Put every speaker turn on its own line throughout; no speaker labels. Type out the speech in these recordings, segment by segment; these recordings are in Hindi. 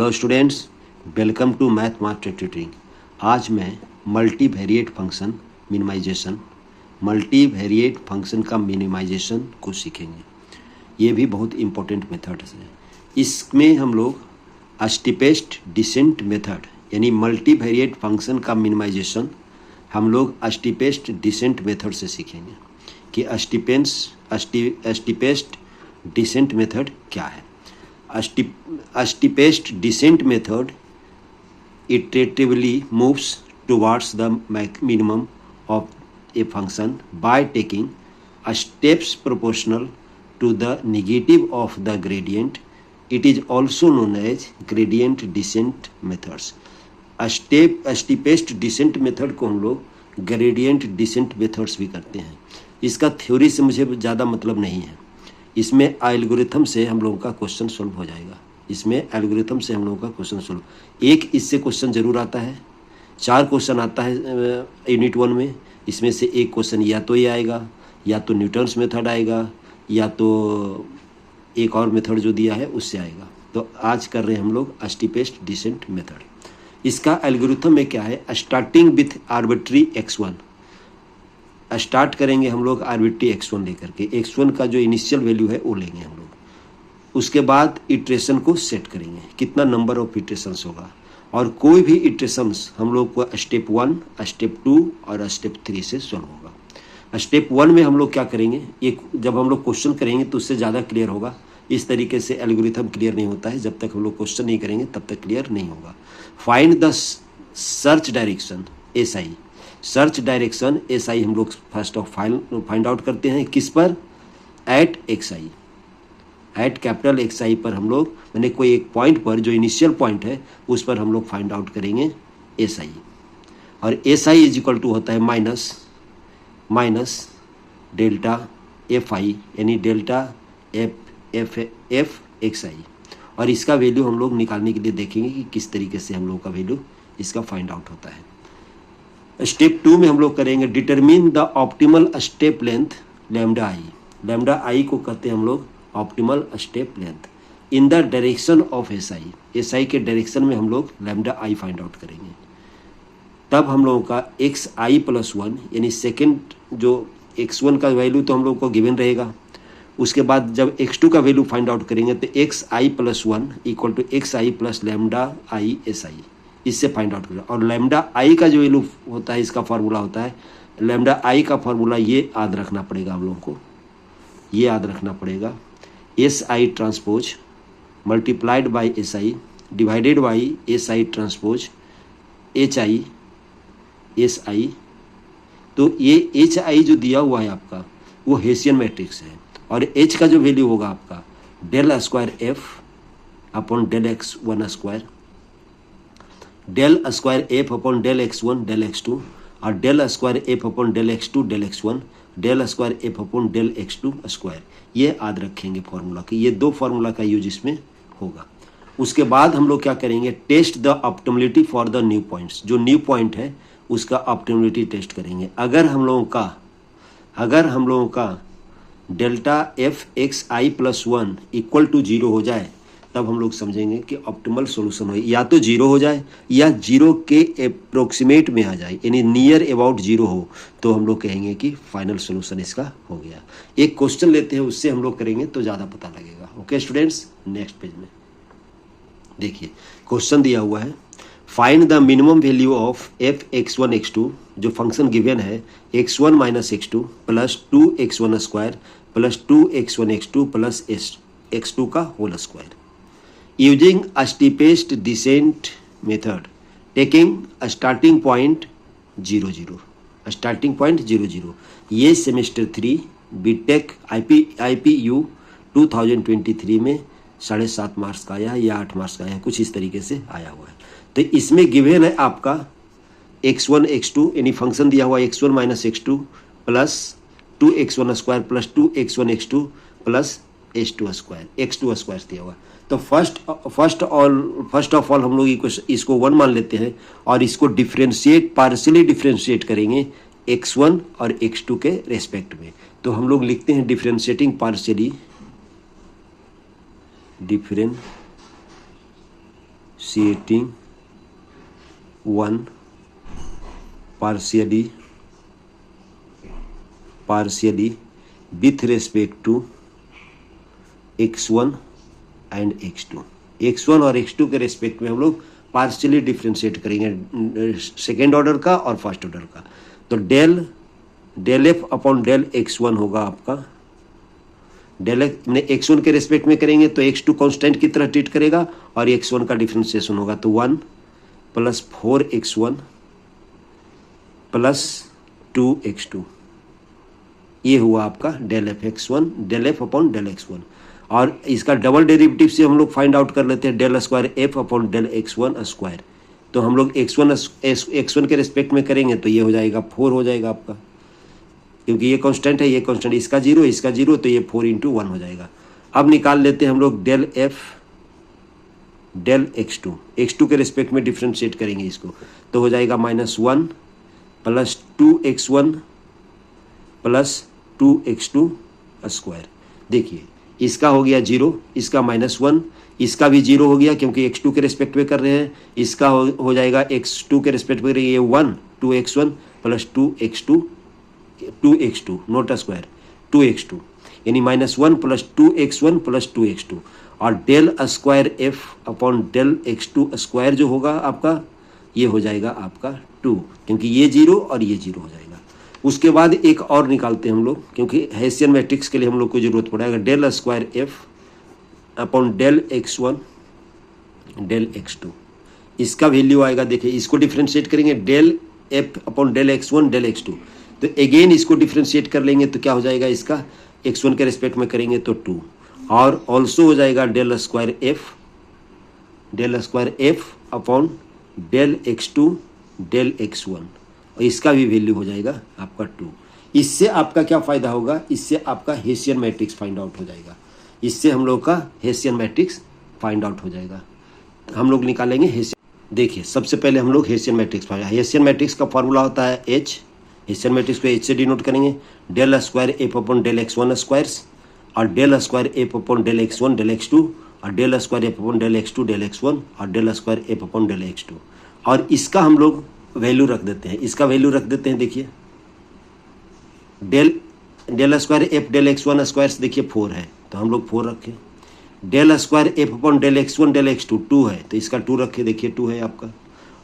Hello students, welcome to math master tutoring. आज मैं मल्टीवेरिएट फंक्शन का मिनिमाइजेशन को सीखेंगे। ये भी बहुत इम्पोर्टेंट मेथड्स है। इसमें हम लोग स्टीपेस्ट डिसेंट मेथड यानी मल्टीवेरिएट फंक्शन का मिनिमाइजेशन हम लोग स्टीपेस्ट डिसेंट मेथड से सीखेंगे कि स्टीपेस्ट डिसेंट मेथड क्या है। Steepest descent method iteratively moves towards the minimum of a function by taking steps proportional to the negative of the gradient. It is also known as gradient descent methods. Steepest descent method को हम लोग gradient descent methods भी करते हैं। इसका थ्योरी से मुझे ज़्यादा मतलब नहीं है। इसमें एल्गोरिथम से हम लोगों का क्वेश्चन सॉल्व हो जाएगा। एक इससे क्वेश्चन जरूर आता है। 4 क्वेश्चन आता है यूनिट 1 में। इसमें से एक क्वेश्चन या तो ये आएगा, या तो न्यूटन्स मेथड आएगा, या तो एक और मेथड जो दिया है उससे आएगा। तो आज कर रहे हैं हम लोग स्टीपेस्ट डिसेंट मेथड। इसका एल्गोरिथम में क्या है, starting with arbitrary x1। Start करेंगे हम लोग आर्बिट्री x1 लेकर के। x1 का जो इनिशियल वैल्यू है वो लेंगे हम लोग। उसके बाद इटरेशन को सेट करेंगे, कितना नंबर ऑफ इटरेशंस होगा। और कोई भी इटरेशंस हम लोग को स्टेप 1, स्टेप 2 और स्टेप 3 से सॉल्व होगा। स्टेप 1 में हम लोग क्या करेंगे, एक जब हम लोग क्वेश्चन करेंगे तो उससे ज़्यादा क्लियर होगा। इस तरीके से एल्गोरिथम क्लियर नहीं होता है। जब तक हम लोग क्वेश्चन नहीं करेंगे तब तक क्लियर नहीं होगा। Find the search direction SI। Search direction SI हम लोग फर्स्ट ऑफ फाइंड आउट करते हैं किस पर, at XI, at capital XI पर हम लोग, मैंने कोई एक पॉइंट पर जो इनिशियल पॉइंट है उस पर हम लोग फाइंड आउट करेंगे SI। और SI इज इक्वल टू होता है माइनस डेल्टा FI यानी डेल्टा F XI। और इसका वैल्यू हम लोग निकालने के लिए देखेंगे कि किस तरीके से हम लोग का वैल्यू इसका फाइंड आउट होता है। स्टेप 2 में हम लोग करेंगे determine the optimal step length lambda I. Lambda I को कहते हैं हम लोग optimal step length in the direction of SI के डायरेक्शन में हम लोग लैम्डा आई फाइंड आउट करेंगे। तब हम लोगों का XI + 1 यानी सेकेंड जो x1 का वैल्यू तो हम लोग को गिवन रहेगा। उसके बाद जब x2 का वैल्यू फाइंड आउट करेंगे तो XI + 1 = XI + लैम्डा आई SI, इससे फाइंड आउट करें। और लैम्डा आई का जो वैल्यू होता है, इसका फार्मूला होता है, लैम्डा आई का फार्मूला ये याद रखना पड़ेगा हम लोगों को, ये याद रखना पड़ेगा, SI transpose multiplied by SI divided by SI transpose HI SI। तो ये HI जो दिया हुआ है आपका वो हेसियन मैट्रिक्स है। और H का जो वैल्यू होगा आपका del² F upon del x1², del² F upon del x1 del x2 और del² F upon del x2 del x1 del² F upon del x2²। ये याद रखेंगे फॉर्मूला की। ये 2 फार्मूला का यूज इसमें होगा। उसके बाद हम लोग क्या करेंगे, test the optimality for the new points. जो न्यू पॉइंट है उसका ऑप्टिमलिटी टेस्ट करेंगे। अगर हम लोगों का डेल्टा FXI + 1 = 0 हो जाए तब हम लोग समझेंगे कि ऑप्टिमल सॉल्यूशन हो, या तो 0 हो जाए या 0 के अप्रोक्सीमेट में आ जाए यानी नियर अबाउट 0 हो, तो हम लोग कहेंगे कि फाइनल सॉल्यूशन इसका हो गया। एक क्वेश्चन लेते हैं, उससे हम लोग करेंगे तो ज़्यादा पता लगेगा। ओके स्टूडेंट्स, नेक्स्ट पेज में देखिए क्वेश्चन दिया हुआ है, find the minimum value of Fx1 x2। जो फंक्शन गिवन है x1 - x2 + 2x1² + 2x1 x2 + x2 का whole square using a steepest descent method taking a starting point 0 0। ये सेमेस्टर 3 बीटेक IPU 2023 में 7.5 मार्क्स का आया है या 8 मार्क्स का आया है, कुछ इस तरीके से आया हुआ है। तो इसमें गिवन है आपका x1 x2 यानी फंक्शन दिया हुआ x1 - x2 + 2x1² + 2x1 x2 + x2² दिया हुआ। तो फर्स्ट ऑफ ऑल हम लोग इसको 1 मान लेते हैं और इसको पार्शियली डिफ्रेंशिएट करेंगे x1 और x2 के रेस्पेक्ट में। तो हम लोग लिखते हैं differentiating partially differentiating one partially with respect to x1 and x2। x1 और x2 के रेस्पेक्ट में हम लोग पार्शियली डिफ्रेंशिएट करेंगे, सेकेंड ऑर्डर का और फर्स्ट ऑर्डर का। तो del f upon del x1 होगा आपका, डेल x1 के रेस्पेक्ट में करेंगे तो x2 कांस्टेंट की तरह ट्रीट करेगा और x1 का डिफ्रेंशिएशन होगा, तो 1 + 4x1 + 2x2, ये हुआ आपका del f x1, del f upon del x1। और इसका डबल डेरिवेटिव से हम लोग फाइंड आउट कर लेते हैं del square F upon del x1 square. तो हम लोग x1 के रेस्पेक्ट में करेंगे तो ये हो जाएगा 4 हो जाएगा आपका, क्योंकि ये कांस्टेंट है, ये कांस्टेंट, इसका 0 तो ये 4 × 1 हो जाएगा। अब निकाल लेते हैं हम लोग डेल एफ डेल x2 के रेस्पेक्ट में डिफ्रेंशिएट करेंगे इसको, तो हो जाएगा -1 + 2x1 + 2x2 स्क्वायर। देखिए इसका हो गया 0, इसका -1, इसका भी 0 हो गया क्योंकि x2 के रेस्पेक्ट में कर रहे हैं, इसका हो जाएगा x2 के रेस्पेक्ट में ये 1 2x1 + 2x2 note square 2x2, यानी -1 + 2x1 + 2x2। और del square F upon del x2 square जो होगा आपका, ये हो जाएगा आपका 2, क्योंकि ये 0 और ये 0 हो जाएगा। उसके बाद एक और निकालते हैं हम लोग, क्योंकि हेसियन मैट्रिक्स के लिए हम लोग को जरूरत पड़ेगा, del square F upon del x1 del x2, इसका वैल्यू आएगा। देखिए इसको डिफ्रेंशिएट करेंगे del f upon del x1 del x2, तो अगेन इसको डिफ्रेंशिएट कर लेंगे तो क्या हो जाएगा, इसका x1 के रेस्पेक्ट में करेंगे तो 2, और ऑल्सो हो जाएगा del square F upon del x2 del x1, और इसका भी वैल्यू हो जाएगा आपका 2। इससे आपका क्या फ़ायदा होगा, इससे आपका हेसियन मैट्रिक्स फाइंड आउट हो जाएगा, इससे हम लोग का हेसियन मैट्रिक्स फाइंड आउट हो जाएगा। हम लोग निकालेंगे हेसियन। देखिए सबसे पहले हम लोग Hessian matrix find, Hessian matrix का फॉर्मूला होता है H, हेसियन मैट्रिक्स को H से डिनोट करेंगे, del square F upon del x1 squares, और del square F upon del x1 del x2, और del square F upon del x2 del x1, और del square F upon del x2। और इसका हम लोग वैल्यू रख देते हैं, इसका वैल्यू रख देते हैं। देखिए del square f del x1 squares देखिए 4 है, तो हम लोग 4 रखें। Del square F upon del x1 del x2 2 है, तो इसका 2 रखें, देखिए 2 है आपका,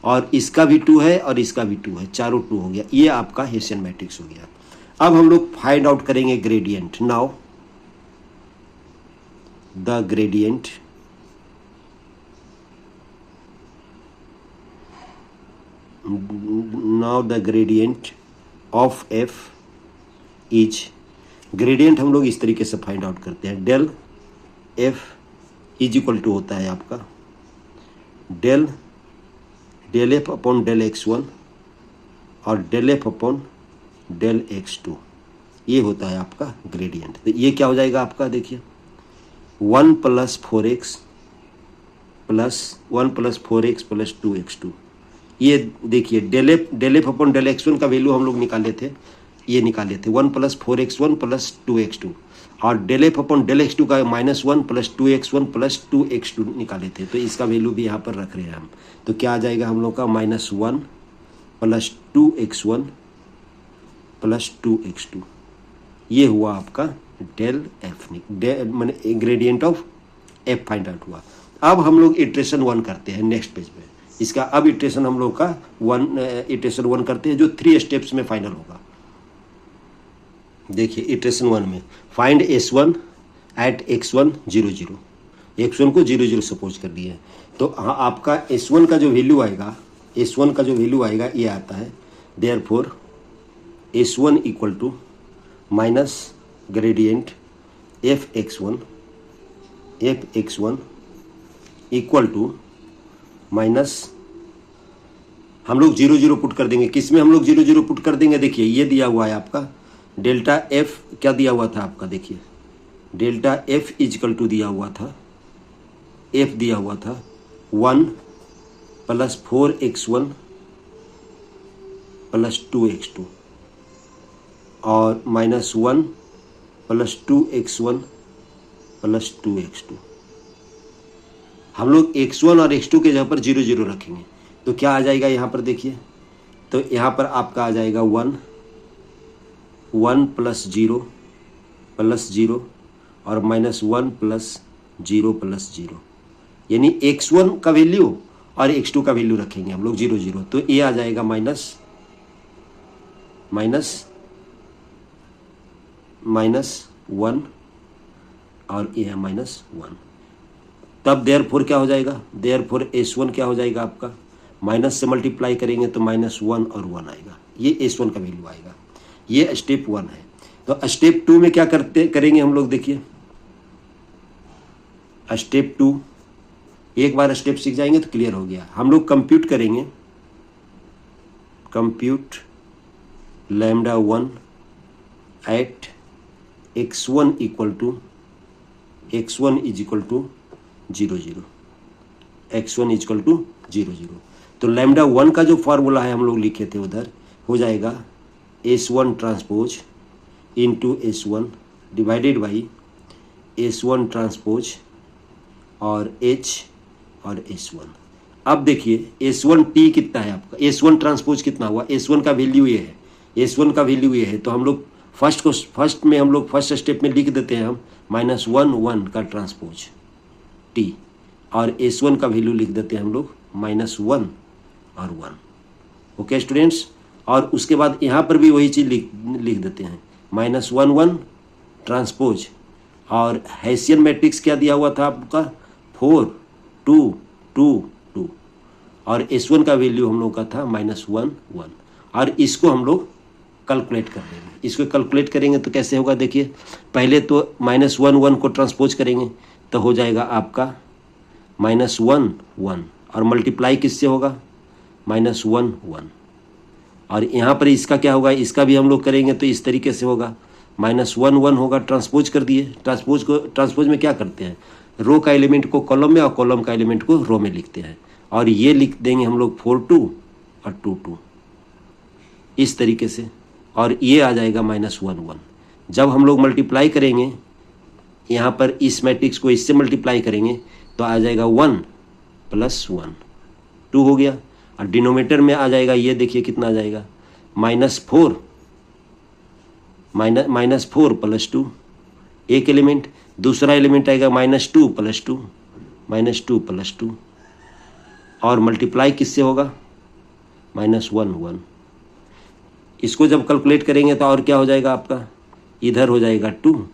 और इसका भी 2 है और इसका भी 2 है, चारों 2 हो गया, ये आपका हेसियन मैट्रिक्स हो गया। अब हम लोग फाइंड आउट करेंगे gradient. Now the gradient of f is, gradient हम लोग इस तरीके से फाइंड आउट करते हैं, del f is equal to होता है आपका del f upon del x1 और del f upon del x2, ये होता है आपका ग्रेडियंट। तो ये क्या हो जाएगा आपका, देखिए 1 + 4x + 2x2, ये देखिए del f upon del x1 का वैल्यू हम लोग निकाले थे 1 + 4x1 + 2x2, और del f upon del x2 का -1 + 2x1 + 2x2 निकाले थे, तो इसका वैल्यू भी यहाँ पर रख रहे हैं हम। तो क्या आ जाएगा हम लोग का -1 + 2x1 + 2x2, ये हुआ आपका डेल एफ, माने gradient of F find out हुआ। अब हम लोग इटरेशन 1 करते हैं नेक्स्ट पेज पे, इसका अब इटरेशन हम लोग का इटरेशन 1 करते हैं जो 3 स्टेप्स में फाइनल होगा। देखिए इटरेशन 1 में find S1 eight x1 0 0, x1 को 0 0 सपोज कर दिए, तो हाँ आपका S1 का जो वैल्यू आएगा ये आता है, therefore S1 equal to minus gradient f x one equal to minus, हम लोग 0 0 पुट कर देंगे, किस में हम लोग 0 0 पुट कर देंगे, देखिए ये दिया हुआ है आपका डेल्टा एफ, क्या दिया हुआ था आपका, देखिए डेल्टा एफ इजकल टू दिया हुआ था, एफ दिया हुआ था 1 + 4x1 + 2x2 और -1 + 2x1 + 2x2। हम लोग x1 और x2 के जगह पर 0 0 रखेंगे तो क्या आ जाएगा यहाँ पर देखिए, तो यहाँ पर आपका आ जाएगा 1 1 प्लस 0 और -1 प्लस 0, यानी x1 का वैल्यू और x2 का वैल्यू रखेंगे हम लोग 0 0, तो ये आ जाएगा -1 और ये है -1। तब देयरफॉर क्या हो जाएगा, देयरफॉर S1 क्या हो जाएगा आपका, माइनस से मल्टीप्लाई करेंगे तो -1 और 1 आएगा, ये S1 का वैल्यू आएगा। ये स्टेप 1 है। तो स्टेप 2 में क्या करेंगे हम लोग, देखिए स्टेप 2, एक बार स्टेप सीख जाएंगे तो क्लियर हो गया। हम लोग कंप्यूट करेंगे, compute λ1 at x1 is equal to 0 0, x1 is equal to 0 0। तो λ1 का जो फॉर्मूला है हम लोग लिखे थे उधर, हो जाएगा S1 transpose into S1 divided by S1 transpose और H और S1। अब देखिए S1T कितना है आपका, S1 ट्रांसपोज कितना हुआ, S1 का वैल्यू ये है, S1 का वैल्यू ये है। तो हम लोग फर्स्ट में हम लोग फर्स्ट स्टेप में लिख देते हैं हम -1 1 का ट्रांसपोज T, और S1 का वैल्यू लिख देते हैं हम लोग -1 और 1। ओके स्टूडेंट्स, और उसके बाद यहाँ पर भी वही चीज़ लिख देते हैं -1 1 ट्रांसपोज, और हेसियन मैट्रिक्स क्या दिया हुआ था आपका 4 2 2 2, और S1 का वैल्यू हम लोग का था -1 1, और इसको हम लोग कैलकुलेट कर देंगे। इसको कैलकुलेट करेंगे तो कैसे होगा, देखिए पहले तो -1 1 को ट्रांसपोज करेंगे तो हो जाएगा आपका -1 1, और मल्टीप्लाई किससे होगा -1 1, और यहाँ पर इसका क्या होगा, इसका भी हम लोग करेंगे तो इस तरीके से होगा -1 1 होगा, ट्रांसपोज कर दिए। ट्रांसपोज में क्या करते हैं, रो का एलिमेंट को कॉलम में और कॉलम का एलिमेंट को रो में लिखते हैं, और ये लिख देंगे हम लोग 4 2 और 2 2 इस तरीके से, और ये आ जाएगा -1 1। जब हम लोग मल्टीप्लाई करेंगे यहाँ पर इस मैट्रिक्स को इससे मल्टीप्लाई करेंगे तो आ जाएगा 1 + 1 2 हो गया, और डिनोमिनेटर में आ जाएगा, ये देखिए कितना आ जाएगा -4 + 2, एक एलिमेंट, दूसरा एलिमेंट आएगा -2 + 2 -2 + 2, और मल्टीप्लाई किससे होगा -1 1। इसको जब कैलकुलेट करेंगे तो और क्या हो जाएगा आपका, इधर हो जाएगा 2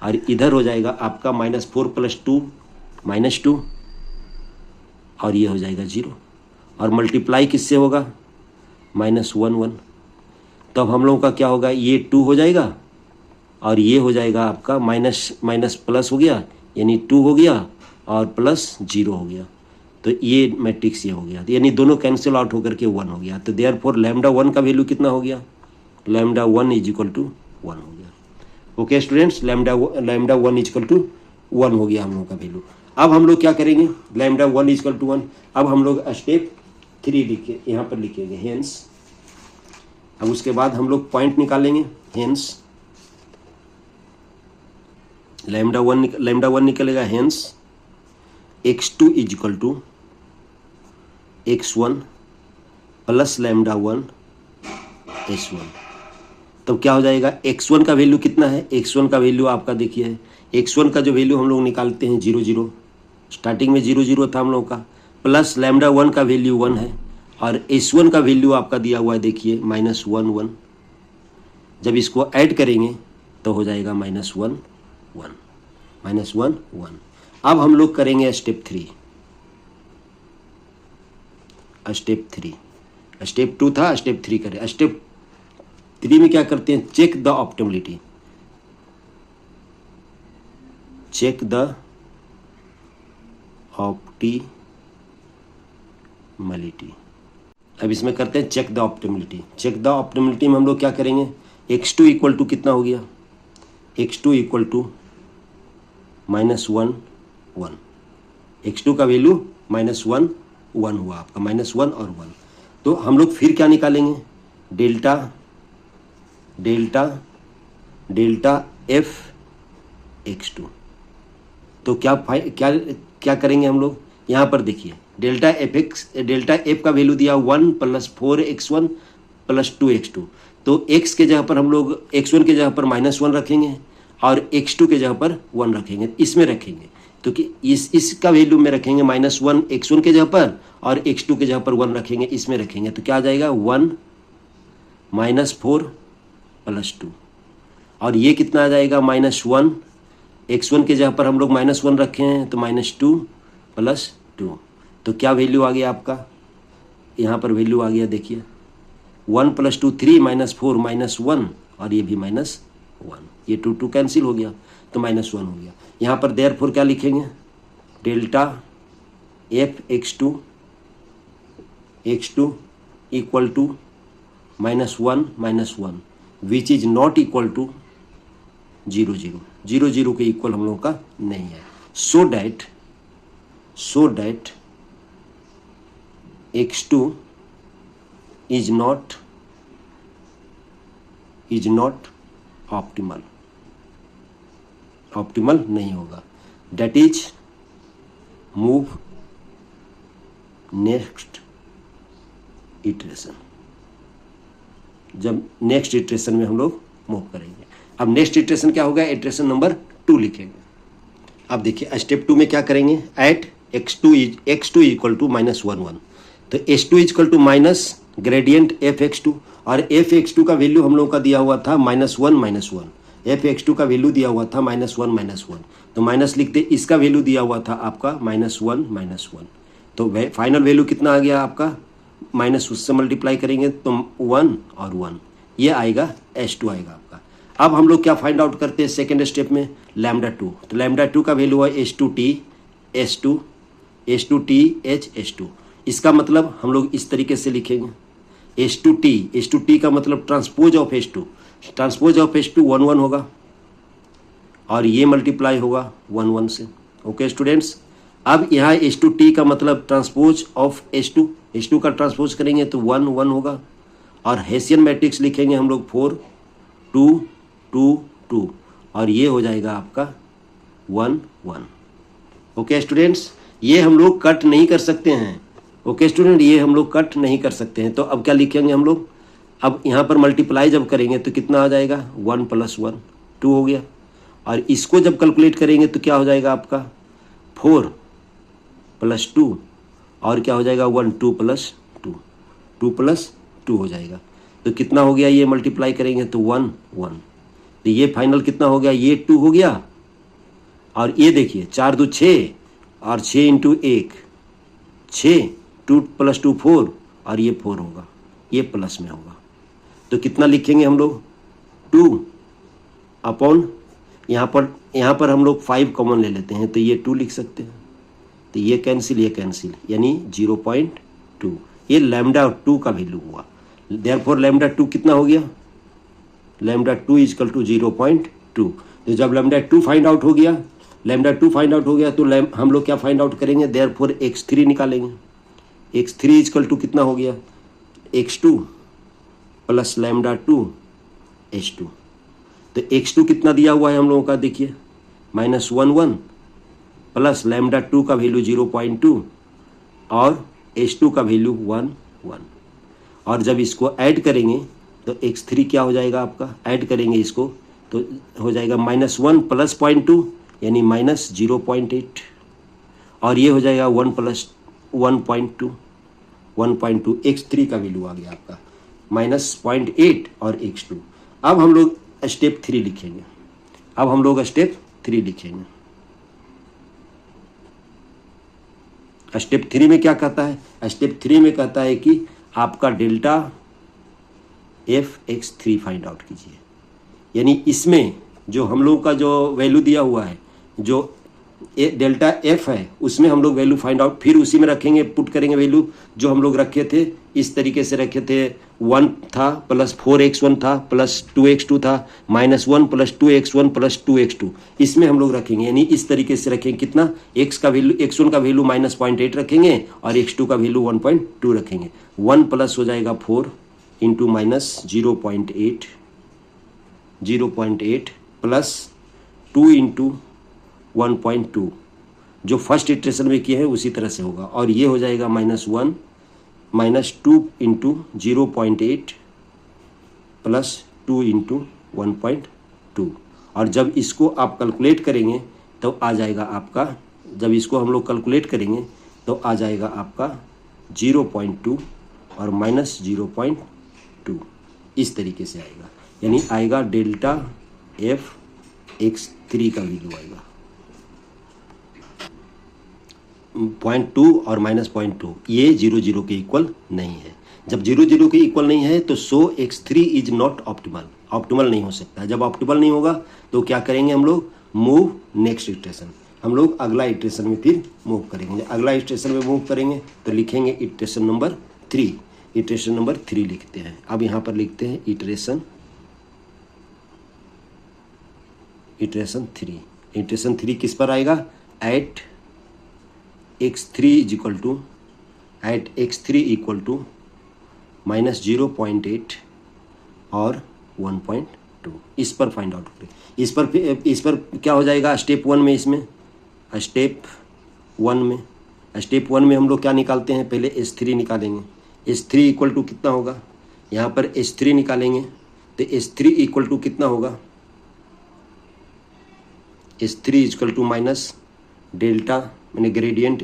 और इधर हो जाएगा आपका -4 + 2 -2, और ये हो जाएगा 0, और मल्टीप्लाई किससे होगा -1 1। तो अब हम लोगों का क्या होगा, ये 2 हो जाएगा और ये हो जाएगा आपका माइनस प्लस हो गया, यानी 2 हो गया और प्लस 0 हो गया, तो ये मैट्रिक्स ये हो गया, यानी दोनों कैंसिल आउट होकर के 1 हो गया। तो देयरफॉर λ1 का वैल्यू कितना हो गया, λ1 इज इक्वल टू 1 हो गया। Okay students, λ1 is equal to 1 हो गया हम लोग का वैल्यू। अब हम लोग क्या करेंगे, λ1 इज इक्वल टू 1, अब हम लोग स्टेप 3 लिखे यहाँ पर लिखेंगे हेंस। अब उसके बाद हम लोग पॉइंट निकालेंगे, हेंस λ1 निकलेगा, hence x2 is equal to x1 plus λ1 s1। तो क्या हो जाएगा, x1 का वैल्यू कितना है, x1 का वैल्यू आपका देखिए, x1 का जो वैल्यू हम लोग निकालते हैं 0 0, स्टार्टिंग में 0 0 था हम लोग का, प्लस λ1 का वैल्यू 1 है, और s1 का वैल्यू आपका दिया हुआ है देखिए -1 1। जब इसको ऐड करेंगे तो हो जाएगा -1 1। अब हम लोग करेंगे स्टेप 3। स्टेप 2 था, स्टेप 3 करें। स्टेप 3 में क्या करते हैं, check the optimality, check the optimality. अब इसमें करते हैं check the optimality. Check the optimality में हम लोग क्या करेंगे, x2 इक्वल टू कितना हो गया, x2 इक्वल टू -1 1, x2 का वैल्यू -1 1 हुआ आपका, -1 और 1। तो हम लोग फिर क्या निकालेंगे, डेल्टा f x2। तो क्या क्या करेंगे हम लोग, यहाँ पर देखिए डेल्टा एफ का वैल्यू दिया 1 + 4x1 + 2x2, तो x के जगह पर हम लोग x1 के जगह पर -1 रखेंगे और x2 के जगह पर 1 रखेंगे, इसमें रखेंगे तो कि इसका वैल्यू में रखेंगे -1 x1 के जगह पर और x2 के जगह पर 1 रखेंगे, इसमें रखेंगे तो क्या आ जाएगा 1 -4 + 2 और ये कितना आ जाएगा -1 x1 के जगह पर हम लोग -1 रखे हैं तो -2 + 2, तो क्या वैल्यू आ गया आपका, यहाँ पर वैल्यू आ गया देखिए 1 + 2 3 -4 -1 और ये भी -1, ये 2 कैंसिल हो गया तो -1 हो गया। यहाँ पर देयरफॉर क्या लिखेंगे, delta f x2 equal to -1 -1 which is not equal to 0 0 0 0 के इक्वल हम लोगों का नहीं है, so that x2 is not optimal नहीं होगा, that is move next iteration, जब नेक्स्ट इटरेशन में हम लोग मूव करेंगे। अब नेक्स्ट इटरेशन क्या होगा, इटरेशन नंबर 2 लिखेंगे। अब देखिए स्टेप 2 में क्या करेंगे, एट x2 इक्वल टू -1 तो h2 equal to minus gradient fx2 और fx2 का वैल्यू हम लोगों का दिया हुआ था -1 fx2 का वैल्यू दिया हुआ था -1 तो माइनस लिखते, इसका वैल्यू दिया हुआ था आपका -1 तो फाइनल वैल्यू कितना आ गया आपका, माइनस उससे मल्टीप्लाई करेंगे तो 1 और 1 ये आएगा, h2 आएगा आपका। अब हम लोग क्या फाइंड आउट करते हैं सेकेंड स्टेप में, λ2, तो λ2 का वैल्यू है H2T इसका मतलब हम लोग इस तरीके से लिखेंगे H2T का मतलब ट्रांसपोज ऑफ H2 1 1 होगा और ये मल्टीप्लाई होगा 1 1 से। ओके स्टूडेंट्स, अब यहाँ H2T का मतलब ट्रांसपोज ऑफ H2 का ट्रांसपोज करेंगे तो 1 1 होगा और हेसियन मैट्रिक्स लिखेंगे हम लोग 4 2 2 2 और ये हो जाएगा आपका 1 1। ओके स्टूडेंट्स, ये हम लोग कट नहीं कर सकते हैं। ओके स्टूडेंट, ये हम लोग कट नहीं कर सकते हैं, तो अब क्या लिखेंगे हम लोग, अब यहाँ पर मल्टीप्लाई जब करेंगे तो कितना आ जाएगा 1 + 1 2 हो गया और इसको जब कैलकुलेट करेंगे तो क्या हो जाएगा आपका 4 + 2 और क्या हो जाएगा 1 2 + 2 हो जाएगा, तो कितना हो गया, ये मल्टीप्लाई करेंगे तो 1 1 तो ये फाइनल कितना हो गया, ये 2 हो गया और ये देखिए 4 2 6 और 6 × 1 6 2 + 2 4 और ये 4 होगा, ये प्लस में होगा तो कितना लिखेंगे हम लोग 2 अपॉन यहाँ पर हम लोग 5 कॉमन ले लेते हैं तो ये 2 लिख सकते हैं, तो ये कैंसिल यानी 0.2, ये λ2 का वैल्यू हुआ। देयरफॉर λ2 कितना हो गया, λ2 = 0.2, तो जब λ2 फाइंड आउट हो गया तो हम लोग क्या फाइंड आउट करेंगे, देयरफॉर x3 निकालेंगे। x3 = कितना हो गया, x2 + λ2 h2, तो x2 कितना दिया हुआ है हम लोगों का, देखिए -1 1 प्लस λ2 का वैल्यू 0.2 और h2 का वैल्यू 1 1 और जब इसको ऐड करेंगे तो x3 क्या हो जाएगा आपका, ऐड करेंगे इसको तो हो जाएगा -1 + 0.2 यानी -0.8 और ये हो जाएगा 1 + 1.2 x3 का वैल्यू आ गया आपका -0.8 और x2। अब हम लोग स्टेप 3 लिखेंगे, स्टेप 3 में क्या कहता है, स्टेप 3 में कहता है कि आपका डेल्टा fx3 फाइंड आउट कीजिए, यानी इसमें जो हम लोग का जो वैल्यू दिया हुआ है, जो डेल्टा f है उसमें हम लोग वैल्यू फाइंड आउट फिर उसी में रखेंगे, पुट करेंगे वैल्यू जो हम लोग रखे थे, इस तरीके से रखे थे 1 था प्लस 4x1 था प्लस 2x2 था -1 + 2x1 + 2x2 इसमें हम लोग रखेंगे, यानी इस तरीके से रखेंगे कितना, x1 का वैल्यू -0.8 रखेंगे और x2 का वैल्यू 1.2 रखेंगे, 1 प्लस हो जाएगा 4 × -0.8 प्लस 2 × 1.2 जो फर्स्ट इटरेशन में किए हैं उसी तरह से होगा। और ये हो जाएगा -1 -2 इंटू 0.8 प्लस 2 इंटू 1.2। और जब इसको आप कैलकुलेट करेंगे तो आ जाएगा आपका, जब इसको हम लोग कैलकुलेट करेंगे तो आ जाएगा आपका 0.2 और -0.2, इस तरीके से आएगा। यानी आएगा डेल्टा एफ x3 का वैल्यू आएगा 0.2 और -0.2, ये 0 के इक्वल नहीं है। जब 0 के इक्वल नहीं है तो सो x3 is not optimal, optimal नहीं हो सकता। जब ऑप्टिमल नहीं होगा तो क्या करेंगे हम लोग, मूव नेक्स्ट इटरेशन, हम लोग अगला इटरेशन में फिर मूव करेंगे। अगला इटरेशन में मूव करेंगे तो लिखेंगे इटरेशन नंबर 3, इटरेशन नंबर 3 लिखते हैं। अब यहाँ पर लिखते हैं इटरेशन 3। इटरेशन 3 किस पर आएगा, एट x3 इक्वल टू -0.8 और 1.2, इस पर फाइंड आउट करें। इस पर क्या हो जाएगा स्टेप 1 में, इसमें स्टेप 1 में हम लोग क्या निकालते हैं, पहले S3 निकालेंगे। S3 इक्वल टू कितना होगा, यहाँ पर S3 निकालेंगे तो S3 इक्वल टू कितना होगा, S3 equal to minus delta मैंने ग्रेडियंट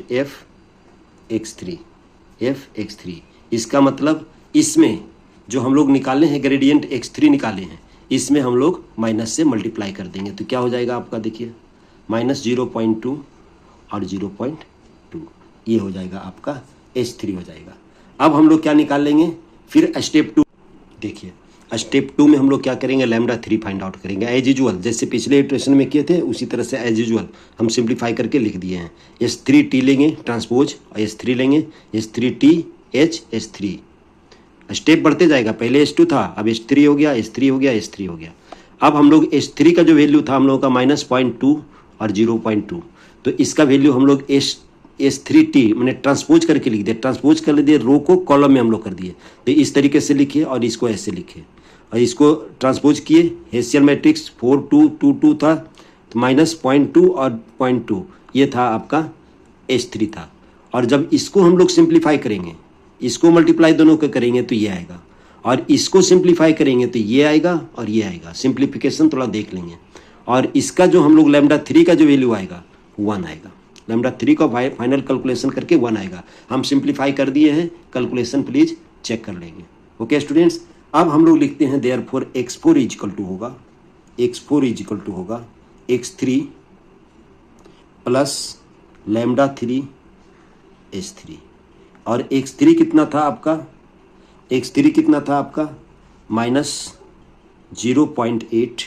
f(x3). इसका मतलब इसमें जो हम लोग निकाले हैं ग्रेडियंट x3 निकाले हैं, इसमें हम लोग माइनस से मल्टीप्लाई कर देंगे तो क्या हो जाएगा आपका, देखिए -0.2 और 0.2, ये हो जाएगा आपका S3 हो जाएगा। अब हम लोग क्या निकाल लेंगे, फिर स्टेप 2 देखिए, स्टेप 2 में हम लोग क्या करेंगे, λ3 फाइंड आउट करेंगे एज यूजुअल, जैसे पिछले इटरेशन में किए थे उसी तरह से एज यूजुअल हम सिंप्लीफाई करके लिख दिए हैं। S3T लेंगे ट्रांसपोज और S3 लेंगे, S3T H S3, स्टेप बढ़ते जाएगा, पहले S2 था, अब S3 हो गया, S3 हो गया, S3 हो गया। अब हम लोग S3 का जो वैल्यू था हम लोगों का -0.2 और 0.2, तो इसका वैल्यू हम लोग S3T मैंने ट्रांसपोज करके लिख दिया, ट्रांसपोज कर दिए, रो को कॉलम में हम लोग कर दिए, तो इस तरीके से लिखिए और इसको ऐसे लिखिए और इसको ट्रांसपोज किए। हेसियल मैट्रिक्स 4 2 2 2 था, तो -0.2 और 0.2 ये था आपका S3 था। और जब इसको हम लोग सिंप्लीफाई करेंगे, इसको मल्टीप्लाई दोनों को करेंगे तो ये आएगा, और इसको सिंप्लीफाई करेंगे तो ये आएगा और ये आएगा। सिंप्लीफिकेशन थोड़ा देख लेंगे, और इसका जो हम लोग λ3 का जो वैल्यू आएगा 1 आएगा। λ3 का फाइनल कैलकुलेशन करके 1 आएगा। हम सिंप्लीफाई कर दिए हैं, कैलकुलेशन प्लीज चेक कर लेंगे। ओके स्टूडेंट्स, अब हम लोग लिखते हैं देयरफॉर x4 इक्वल टू होगा x3 प्लस λ3 S3, और x3 कितना था आपका, -0.8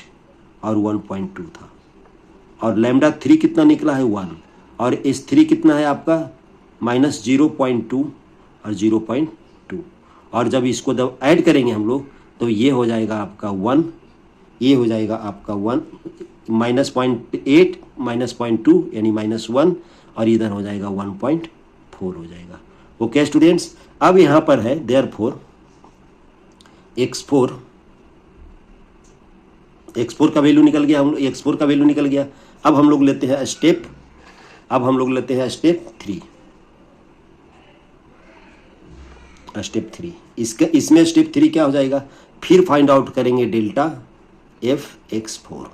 और 1.2 था, और λ3 कितना निकला है 1, और S3 कितना है आपका -0.2 और 0.2, और जब इसको जब ऐड करेंगे हम लोग तो ये हो जाएगा आपका 1, ये हो जाएगा आपका 1 -0.8 -0.2 यानी -1, और इधर हो जाएगा 1.4 हो जाएगा। ओके स्टूडेंट्स, अब यहाँ पर है देयरफॉर x4 का वैल्यू निकल गया, हम लोग x4 का वैल्यू निकल गया। अब हम लोग लेते हैं स्टेप 3। इसमें स्टेप 3 क्या हो जाएगा, फिर फाइंड आउट करेंगे डेल्टा f(x4),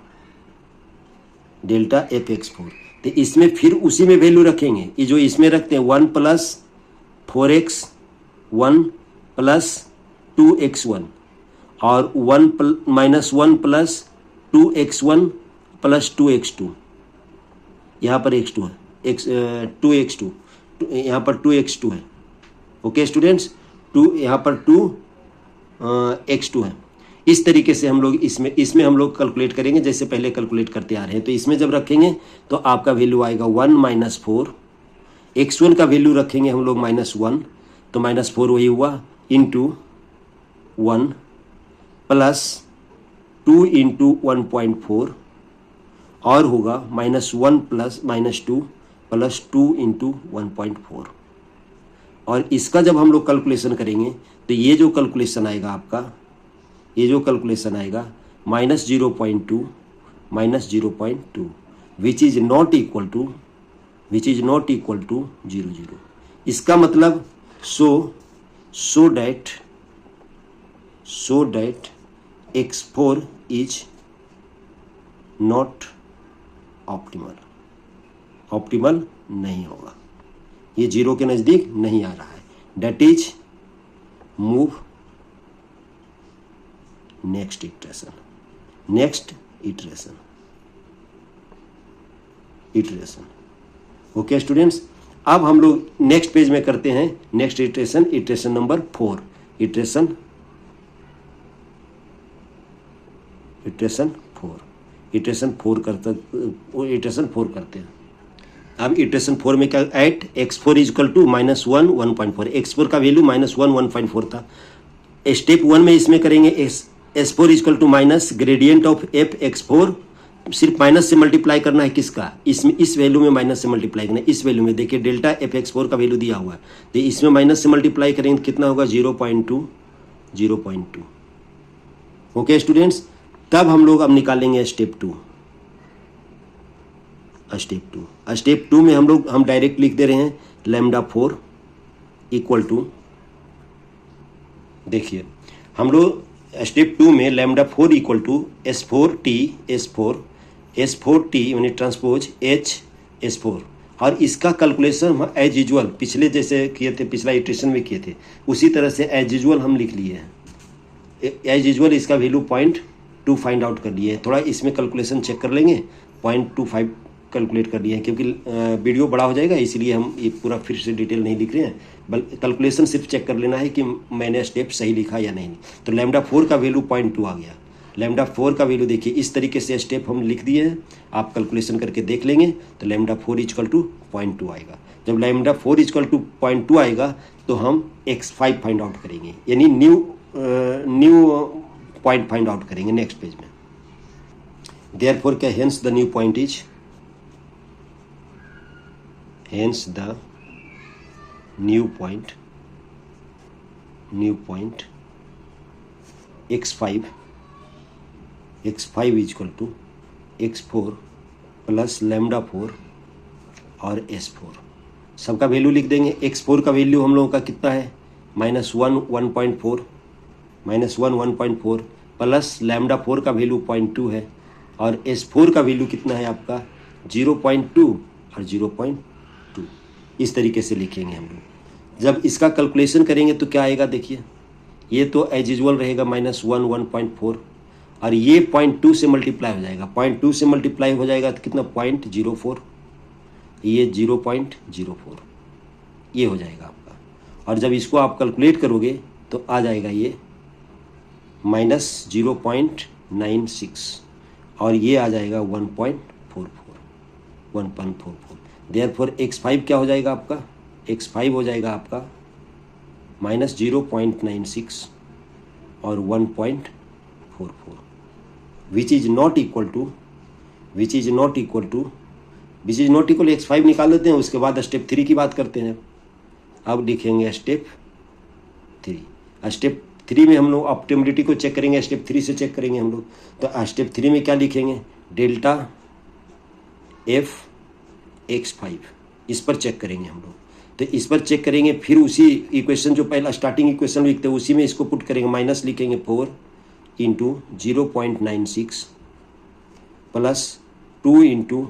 तो इसमें फिर उसी में वैल्यू रखेंगे, ये जो इसमें रखते हैं 1 + 4x 1 + 2x1 और 1 + 2x1 + 2x2, यहाँ पर x2 है, 2x2 यहाँ पर 2x2 है। ओके स्टूडेंट्स, यहाँ पर 2x2 है। इस तरीके से हम लोग इसमें हम लोग कैलकुलेट करेंगे जैसे पहले कैलकुलेट करते आ रहे हैं। तो इसमें जब रखेंगे तो आपका वैल्यू आएगा 1 - 4, x1 का वैल्यू रखेंगे हम लोग -1, तो -4 वही हुआ इंटू 1 + 2 इंटू 1.4, और होगा -1 + -2 + 2 इंटू 1.4, और इसका जब हम लोग कैलकुलेशन करेंगे तो ये जो कैलकुलेशन आएगा आपका, -0.2 -0.2 which is not equal to which is not equal to 0 0। इसका मतलब so that x4 is not optimal नहीं होगा, ये 0 के नज़दीक नहीं आ रहा है। That is move next iteration. Okay students, अब हम लोग नेक्स्ट पेज में करते हैं नेक्स्ट इटरेशन नंबर 4। इटरेशन 4 करते हैं। अब इटरेशन 4 में क्या, eight x4 is equal to -1 1.4, x4 का वैल्यू -1 1.4 था। स्टेप 1 में इसमें करेंगे s4 is equal to minus gradient of f x4, सिर्फ माइनस से मल्टीप्लाई करना है किसका, इसमें इस वैल्यू में माइनस से मल्टीप्लाई करना है। इस वैल्यू में देखिए डेल्टा f x4 का वैल्यू दिया हुआ है, तो इसमें माइनस से मल्टीप्लाई करेंगे तो कितना होगा 0.2। ओके स्टूडेंट्स, तब हम लोग अब निकालेंगे स्टेप 2। स्टेप 2 में हम डायरेक्ट लिख दे रहे हैं लैम्डा 4 इक्वल टू, देखिए हम लोग स्टेप 2 में लैम्डा 4 इक्वल टू S4 यानी ट्रांसपोज S4, और इसका कैलकुलेशन हम एज यूजुअल पिछले जैसे किए थे, पिछला इटरेशन में किए थे उसी तरह से एज यूजुअल हम लिख लिए हैं। एज यूजुअल इसका वैल्यू 0.2 फाइंड आउट कर लिए हैं। थोड़ा इसमें कैलकुलेशन चेक कर लेंगे, 0.25 कैलकुलेट कर लिए हैं, क्योंकि वीडियो बड़ा हो जाएगा इसलिए हम ये पूरा फिर से डिटेल नहीं लिख रहे हैं, बल्कि कैलकुलेशन सिर्फ चेक कर लेना है कि मैंने स्टेप सही लिखा या नहीं। तो लैम्डा 4 का वैल्यू 0.2 आ गया। लैम्डा 4 का वैल्यू देखिए इस तरीके से स्टेप हम लिख दिए हैं, आप कैलकुलेशन करके देख लेंगे तो लैम्डा 4 इक्वल टू 0.2 आएगा। जब लैम्डा 4 इक्वल टू 0.2 आएगा तो हम x5 फाइंड आउट करेंगे, यानी न्यू पॉइंट फाइंड आउट करेंगे नेक्स्ट पेज में। देयरफॉर क्या, hence the new point is, hence the new point x5 is equal to x4 plus lambda 4 और s4, सबका वैल्यू लिख देंगे। x4 का वैल्यू हम लोगों का कितना है -1 1.4 प्लस लैम्डा 4 का वैल्यू 0.2 है, और s4 का वैल्यू कितना है आपका 0.2 और 0.2। इस तरीके से लिखेंगे हम लोग। जब इसका कैलकुलेशन करेंगे तो क्या आएगा, देखिए ये तो एज यूजुअल रहेगा -1 1.4, और ये 0.2 से मल्टीप्लाई हो जाएगा। 0.2 से मल्टीप्लाई हो जाएगा तो कितना 0.04, ये 0.04 ये हो जाएगा आपका। और जब इसको आप कैलकुलेट करोगे तो आ जाएगा ये -0.96, और ये आ जाएगा 1.44। देयरफॉर x5 क्या हो जाएगा आपका, x5 हो जाएगा आपका -0.96 और 1.44, विच इज नॉट इक्वल x5 निकाल लेते हैं। उसके बाद स्टेप 3 की बात करते हैं। अब लिखेंगे स्टेप 3 में हम लोग ऑप्टिमिलिटी को चेक करेंगे, स्टेप 3 से चेक करेंगे हम लोग। तो स्टेप 3 में क्या लिखेंगे, डेल्टा f x5, इस पर चेक करेंगे हम लोग। तो इस पर चेक करेंगे, फिर उसी इक्वेशन जो पहला स्टार्टिंग इक्वेशन लिखते हैं उसी में इसको पुट करेंगे, माइनस लिखेंगे 4 इंटू 0.96 प्लस 2 इंटू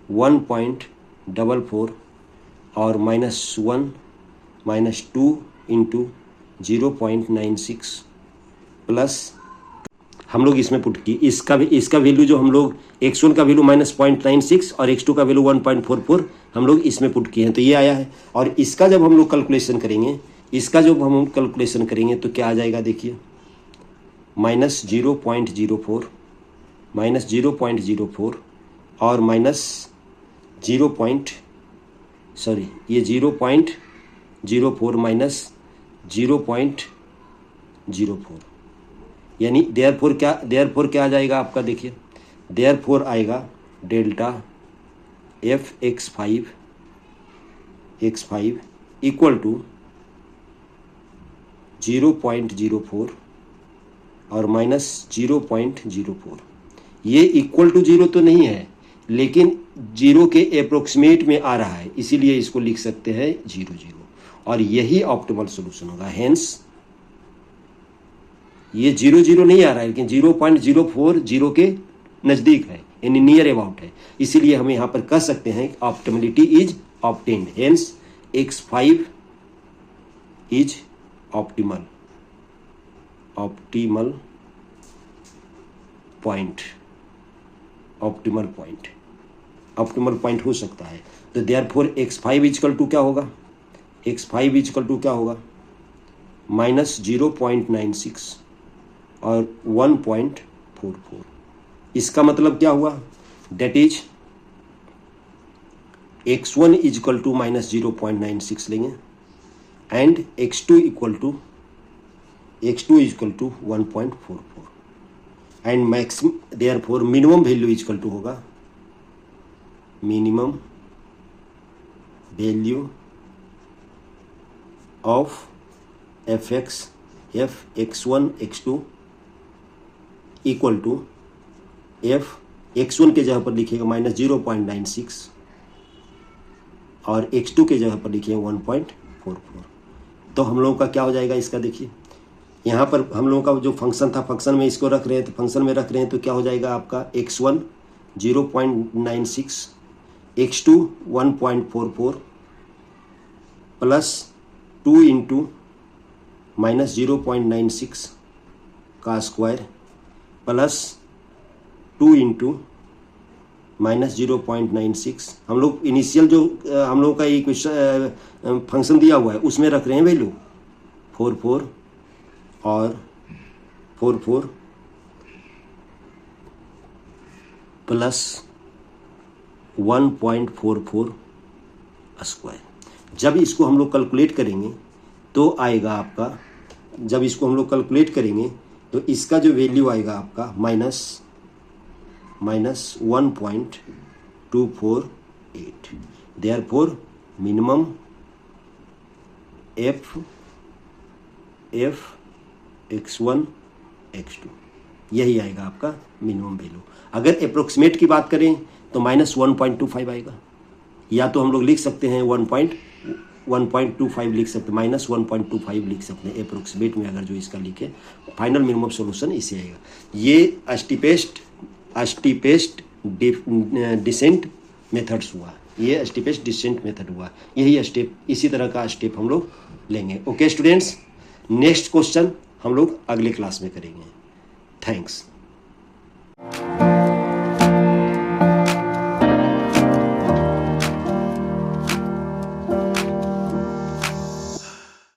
1.44 और -2 इंटू 0.96 प्लस हम लोग इसमें पुट की इसका वैल्यू जो हम लोग x1 का वैल्यू -0.96 और x2 का वैल्यू 1.44 हम लोग इसमें पुट किए हैं, तो ये आया है। और इसका जब हम लोग कैलकुलेशन करेंगे तो क्या आ जाएगा, देखिए -0.04 और ये 0.04 माइनस 0.04, यानी देयरफॉर क्या आ जाएगा आपका, देखिए देयरफॉर आएगा delta f x5 equal to 0.04 और -0.04। ये इक्वल टू 0 तो नहीं है, लेकिन 0 के अप्रोक्सीमेट में आ रहा है, इसीलिए इसको लिख सकते हैं 0 0, और यही ऑप्टिमल सॉल्यूशन होगा। हेंस ये 0 0 नहीं आ रहा है, लेकिन 0.04 0 के नज़दीक है, यानी नियर अबाउट है, इसीलिए हम यहाँ पर कह सकते हैं optimality is obtained. Hence x5 is optimal point, optimal point हो सकता है। तो देयरफॉर x5 इजकल टू क्या होगा, x5 इजकल टू क्या होगा, -0.96 और 1.44। इसका मतलब क्या हुआ, date is x1 is equal to -0.96 लेंगे and x2 is equal to 1.44 and maximum, therefore minimum value is equal to होगा, minimum value of fx1 x2 equal to x1 के जगह पर लिखिएगा -0.96 और x2 के जगह पर लिखिए 1.44। तो हम लोगों का क्या हो जाएगा इसका, देखिए यहाँ पर हम लोगों का जो फंक्शन था, फंक्शन में इसको रख रहे हैं, तो फंक्शन में रख रहे हैं तो क्या हो जाएगा आपका, x1 0.96, x2 1.44 प्लस 2 इंटू -0.96 का स्क्वायर प्लस 2 इंटू -0.96। हम लोग इनिशियल जो हम लोग का ये क्वेश्चन फंक्शन दिया हुआ है उसमें रख रहे हैं वैल्यू 44 और 44 प्लस 1.44 स्क्वायर। जब इसको हम लोग कैलकुलेट करेंगे तो आएगा आपका, जब इसको हम लोग कैलकुलेट करेंगे तो इसका जो वैल्यू आएगा आपका -1.248। देयरफॉर मिनिमम x1 x2 यही आएगा आपका मिनिमम वैल्यू। अगर अप्रोक्सीमेट की बात करें तो -1.25 आएगा, या तो हम लोग लिख सकते हैं 1.25 लिख सकते हैं, -1.25 लिख सकते हैं अप्रोक्सीमेट में, अगर जो इसका लिखे फाइनल मिनिमम सॉल्यूशन इसे आएगा। ये स्टीपेस्ट डिसेंट मेथड्स हुआ, ये स्टीपेस्ट डिसेंट मेथड हुआ, यही स्टेप, इसी तरह का स्टेप हम लोग लेंगे। ओके स्टूडेंट्स, नेक्स्ट क्वेश्चन हम लोग अगले क्लास में करेंगे। थैंक्स।